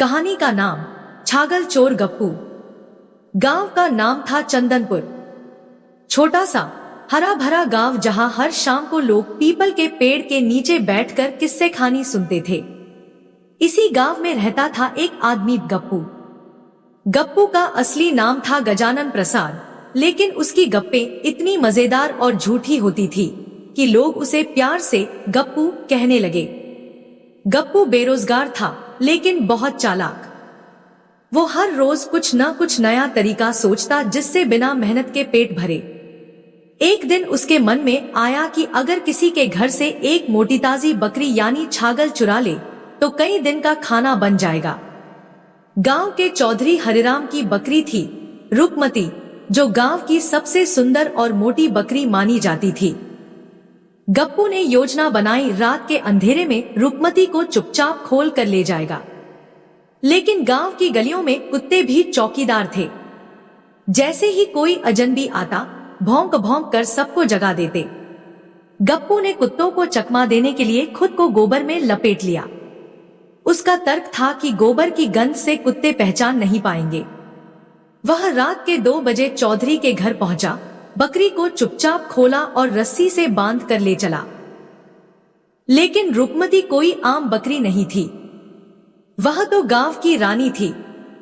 कहानी का नाम छागल चोर गप्पू। गांव का नाम था चंदनपुर। छोटा सा हरा भरा गांव जहां हर शाम को लोग पीपल के पेड़ के नीचे बैठकर किस्से कहानी सुनते थे। इसी गांव में रहता था एक आदमी गप्पू। गप्पू का असली नाम था गजानन प्रसाद, लेकिन उसकी गप्पें इतनी मजेदार और झूठी होती थी कि लोग उसे प्यार से गप्पू कहने लगे। गप्पू बेरोजगार था लेकिन बहुत चालाक। वो हर रोज कुछ न कुछ नया तरीका सोचता जिससे बिना मेहनत के पेट भरे। एक दिन उसके मन में आया कि अगर किसी के घर से एक मोटी ताजी बकरी यानी छागल चुरा ले तो कई दिन का खाना बन जाएगा। गांव के चौधरी हरिराम की बकरी थी रुकमती, जो गांव की सबसे सुंदर और मोटी बकरी मानी जाती थी। गप्पू ने योजना बनाई, रात के अंधेरे में रुकमती को चुपचाप खोल कर ले जाएगा। लेकिन गांव की गलियों में कुत्ते भी चौकीदार थे। जैसे ही कोई अजनबी आता, भौंक भौंक कर सबको जगा देते। गप्पू ने कुत्तों को चकमा देने के लिए खुद को गोबर में लपेट लिया। उसका तर्क था कि गोबर की गंध से कुत्ते पहचान नहीं पाएंगे। वह रात के 2 बजे चौधरी के घर पहुंचा, बकरी को चुपचाप खोला और रस्सी से बांध कर ले चला। लेकिन रुकमती कोई आम बकरी नहीं थी। वह तो गांव की रानी थी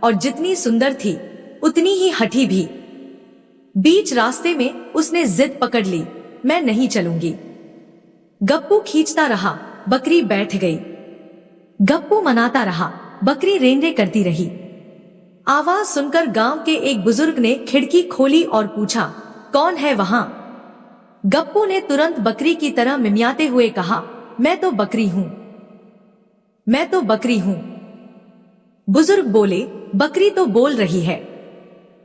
और जितनी सुंदर थी उतनी ही हठी भी। बीच रास्ते में उसने जिद पकड़ ली, मैं नहीं चलूंगी। गप्पू खींचता रहा, बकरी बैठ गई। गप्पू मनाता रहा, बकरी रेंडे करती रही। आवाज सुनकर गांव के एक बुजुर्ग ने खिड़की खोली और पूछा, कौन है वहां? गप्पू ने तुरंत बकरी की तरह मिमियाते हुए कहा, मैं तो बकरी हूं, मैं तो बकरी हूं। बुजुर्ग बोले, बकरी तो बोल रही है,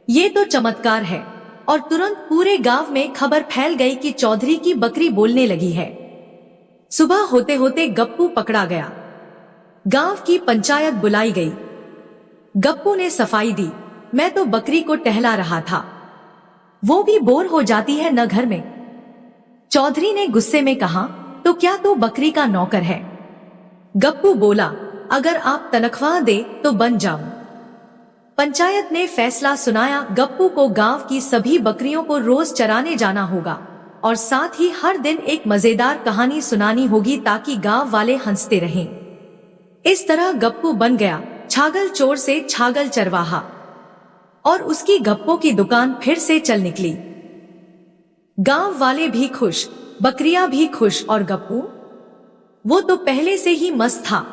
ये तो चमत्कार है। और तुरंत पूरे गांव में खबर फैल गई कि चौधरी की बकरी बोलने लगी है। सुबह होते होते गप्पू पकड़ा गया। गांव की पंचायत बुलाई गई। गप्पू ने सफाई दी, मैं तो बकरी को टहला रहा था, वो भी बोर हो जाती है न घर में। चौधरी ने गुस्से में कहा, तो क्या तू बकरी का नौकर है? गप्पू बोला, अगर आप तनख्वाह दे तो बन जाऊं। पंचायत ने फैसला सुनाया, गप्पू को गांव की सभी बकरियों को रोज चराने जाना होगा और साथ ही हर दिन एक मजेदार कहानी सुनानी होगी ताकि गांव वाले हंसते रहें। इस तरह गप्पू बन गया छागल चोर से छागल चरवाहा और उसकी गप्पों की दुकान फिर से चल निकली। गांव वाले भी खुश, बकरियां भी खुश और गप्पू, वो तो पहले से ही मस्त था।